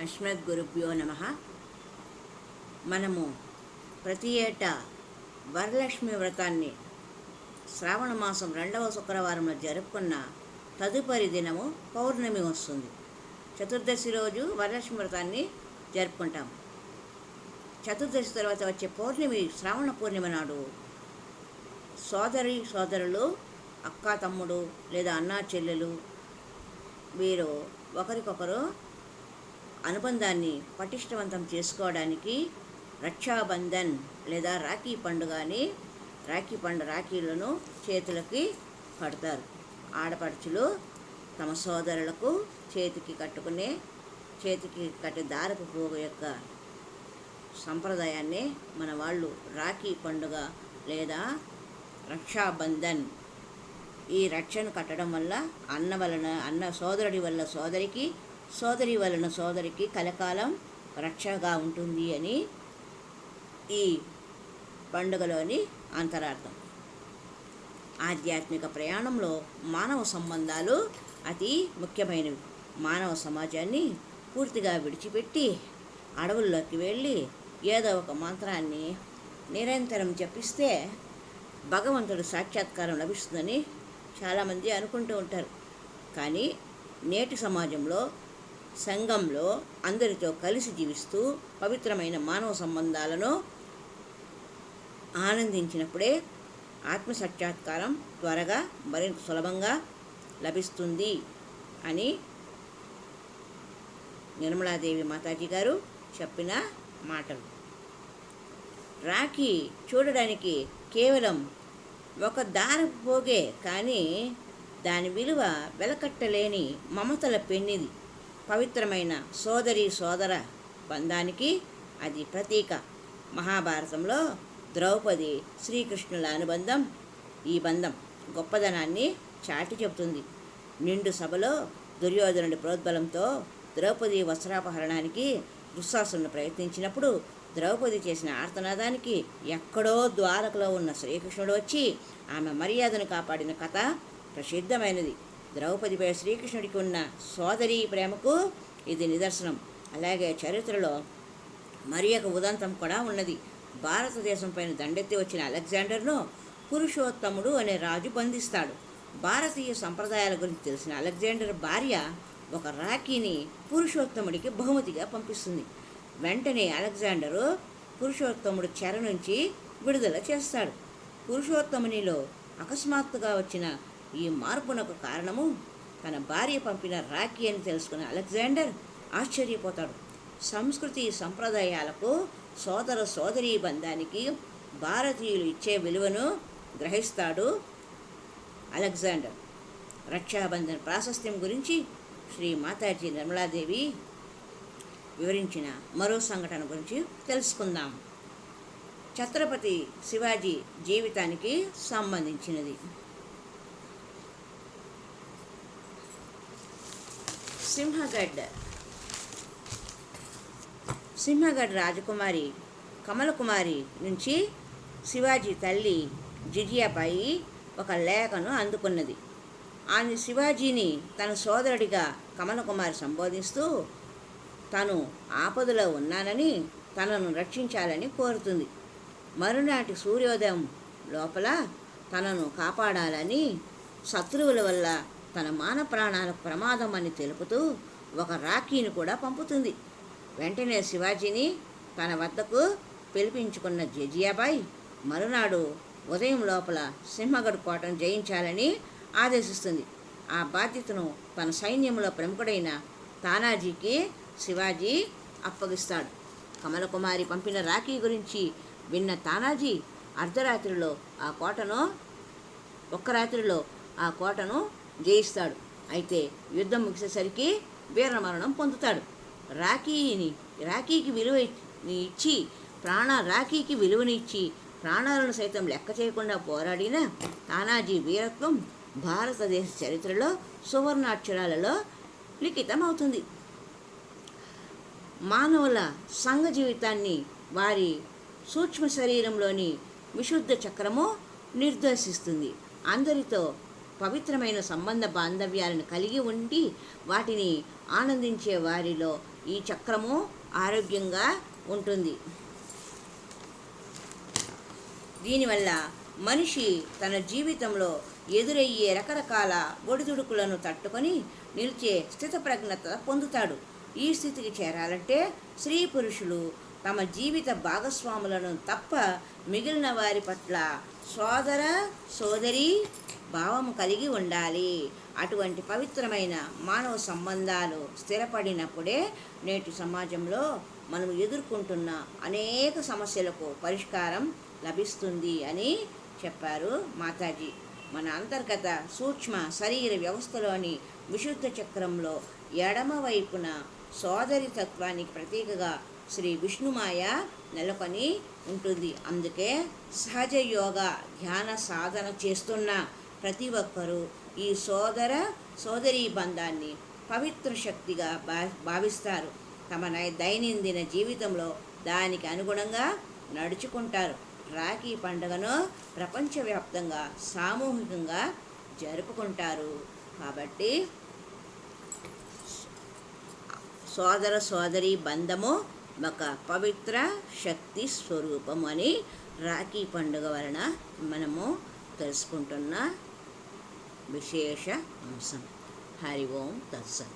అస్మద్గురుభ్యో నమః. మనము ప్రతి ఏటా వరలక్ష్మి వ్రతాన్ని శ్రావణ మాసం 2వ శుక్రవారంలో జరుపుకున్న తదుపరి దినము పౌర్ణమి వస్తుంది. చతుర్దశి రోజు వరలక్ష్మి వ్రతాన్ని జరుపుకుంటాం. చతుర్దశి తర్వాత వచ్చే పౌర్ణమి శ్రావణ పూర్ణిమ నాడు సోదరులు, అక్క తమ్ముడు లేదా అన్నా చెల్లెలు వీరు ఒకరికొకరు అనుబంధాన్ని పటిష్టవంతం చేసుకోవడానికి రక్షాబంధన్ లేదా రాఖీ పండుగని రాఖీలను చేతులకి కడతారు. ఆడపడుచులు తమ సోదరులకు చేతికి కట్టే దారపు పోగు యొక్క సంప్రదాయాన్ని మన వాళ్ళు రాఖీ పండుగ లేదా రక్షాబంధన్. ఈ రక్షను కట్టడం వల్ల అన్న సోదరుడి వల్ల సోదరికి, సోదరి వలన సోదరికి కలకాలం రక్షగా ఉంటుంది అని ఈ పండుగలోని అంతరార్థం. ఆధ్యాత్మిక ప్రయాణంలో మానవ సంబంధాలు అతి ముఖ్యమైనవి. మానవ సమాజాన్ని పూర్తిగా విడిచిపెట్టి అడవుల్లోకి వెళ్ళి ఏదో ఒక మంత్రాన్ని నిరంతరం జపిస్తే భగవంతుడు సాక్షాత్కారం లభిస్తుందని చాలామంది అనుకుంటూ ఉంటారు. కానీ నేటి సమాజంలో, సంఘంలో అందరితో కలిసి జీవిస్తూ పవిత్రమైన మానవ సంబంధాలను ఆనందించినప్పుడే ఆత్మసాక్షాత్కారం త్వరగా మరింత సులభంగా లభిస్తుంది అని నిర్మలాదేవి మాతాజీ గారు చెప్పిన మాటలు. రాఖీ చూడడానికి కేవలం ఒక దారపు పోగే, కానీ దాని విలువ వెలకట్టలేని మమతల పెన్నిది. పవిత్రమైన సోదర బంధానికి అది ప్రతీక. మహాభారతంలో ద్రౌపది శ్రీకృష్ణుల అనుబంధం ఈ బంధం గొప్పదనాన్ని చాటి చెబుతుంది. నిండు సభలో దుర్యోధనుడి ప్రోద్బలంతో ద్రౌపది వస్త్రాపహరణానికి దుశ్శాసనుడు ప్రయత్నించినప్పుడు ద్రౌపది చేసిన ఆర్తనాదానికి ఎక్కడో ద్వారకలో ఉన్న శ్రీకృష్ణుడు వచ్చి ఆమె మర్యాదను కాపాడిన కథ ప్రసిద్ధమైనది. ద్రౌపదిపై శ్రీకృష్ణుడికి ఉన్న సోదరీ ప్రేమకు ఇది నిదర్శనం. అలాగే చరిత్రలో మరి ఒక ఉదంతం కూడా ఉన్నది. భారతదేశం పైన దండెత్తి వచ్చిన అలెగ్జాండర్ను పురుషోత్తముడు అనే రాజు బంధిస్తాడు. భారతీయ సంప్రదాయాల గురించి తెలిసిన అలెగ్జాండర్ భార్య ఒక రాఖీని పురుషోత్తముడికి బహుమతిగా పంపిస్తుంది. వెంటనే అలెగ్జాండరు పురుషోత్తముడు చెర నుంచి విడుదల చేస్తాడు. పురుషోత్తమునిలో అకస్మాత్తుగా వచ్చిన ఈ మార్పునకు కారణము తన భార్య పంపిన రాఖీ అని తెలుసుకున్న అలెగ్జాండర్ ఆశ్చర్యపోతాడు. సంస్కృతి సంప్రదాయాలకు, సోదరీ బంధానికి భారతీయులు ఇచ్చే విలువను గ్రహిస్తాడు అలెగ్జాండర్. రక్షాబంధన్ ప్రాశస్త్యం గురించి శ్రీ మాతాజీ నిర్మలాదేవి వివరించిన మరో సంఘటన గురించి తెలుసుకుందాం. ఛత్రపతి శివాజీ జీవితానికి సంబంధించినది. సింహగఢ్ రాజకుమారి కమలకుమారి నుంచి శివాజీ తల్లి జిజియాబాయి ఒక లేఖను అందుకున్నది. ఆమె శివాజీని తన సోదరుడిగా కమలకుమారి సంబోధిస్తూ తను ఆపదలో ఉన్నానని, తనను రక్షించాలని కోరుతుంది. మరునాటి సూర్యోదయం లోపల తనను కాపాడాలని, శత్రువుల వల్ల తన మాన ప్రాణాలకు ప్రమాదం అని తెలుపుతూ ఒక రాఖీని కూడా పంపుతుంది. వెంటనే శివాజీని తన వద్దకు పిలిపించుకున్న జిజియాబాయి మరునాడు ఉదయం లోపల సింహగఢ్ కోటను జయించాలని ఆదేశిస్తుంది. ఆ బాధ్యతను తన సైన్యంలో ప్రముఖుడైన తానాజీకి శివాజీ అప్పగిస్తాడు. కమలకుమారి పంపిన రాఖీ గురించి విన్న తానాజీ ఒక్క రాత్రిలో ఆ కోటను జయిస్తాడు. అయితే యుద్ధం ముగిసేసరికి వీరమరణం పొందుతాడు. రాఖీకి విలువనిచ్చి ప్రాణాలను సైతం లెక్క చేయకుండా పోరాడిన తానాజీ వీరత్వం భారతదేశ చరిత్రలో సువర్ణాక్షరాలలో లిఖితమవుతుంది. మానవుల సంఘ జీవితాన్ని వారి సూక్ష్మ శరీరంలోని విశుద్ధ చక్రము నిర్దేశిస్తుంది. అందరితో పవిత్రమైన సంబంధ బాంధవ్యాలను కలిగి ఉండి వాటిని ఆనందించే వారిలో ఈ చక్రము ఆరోగ్యంగా ఉంటుంది. దీనివల్ల మనిషి తన జీవితంలో ఎదురయ్యే రకరకాల ఒడిదుడుకులను తట్టుకొని నిలిచే స్థితప్రజ్ఞత పొందుతాడు. ఈ స్థితికి చేరాలంటే స్త్రీ పురుషులు తమ జీవిత భాగస్వాములను తప్ప మిగిలిన వారి పట్ల సోదర సోదరి భావము కలిగి ఉండాలి. అటువంటి పవిత్రమైన మానవ సంబంధాలు స్థిరపడినప్పుడే నేటి సమాజంలో మనం ఎదుర్కొంటున్న అనేక సమస్యలకు పరిష్కారం లభిస్తుంది అని చెప్పారు మాతాజీ. మన అంతర్గత సూక్ష్మ శరీర వ్యవస్థలోని విశుద్ధ చక్రంలో ఎడమ వైపున సోదరి తత్వానికి ప్రతీకగా శ్రీ విష్ణుమాయ నెలకొని ఉంటుంది. అందుకే సహజ యోగ ధ్యాన సాధన చేస్తున్న ప్రతి ఒక్కరూ ఈ సోదర సోదరీ బంధాన్ని పవిత్ర శక్తిగా భావిస్తారు. తమ దైనందిన జీవితంలో దానికి అనుగుణంగా నడుచుకుంటారు. రాఖీ పండుగను ప్రపంచవ్యాప్తంగా సామూహికంగా జరుపుకుంటారు. కాబట్టి సోదర సోదరీ బంధము ఒక పవిత్ర శక్తి స్వరూపం అని రాఖీ పండుగ వలన మనము తెలుసుకుంటున్న విశేష అంశం. హరి ఓం తత్సత్.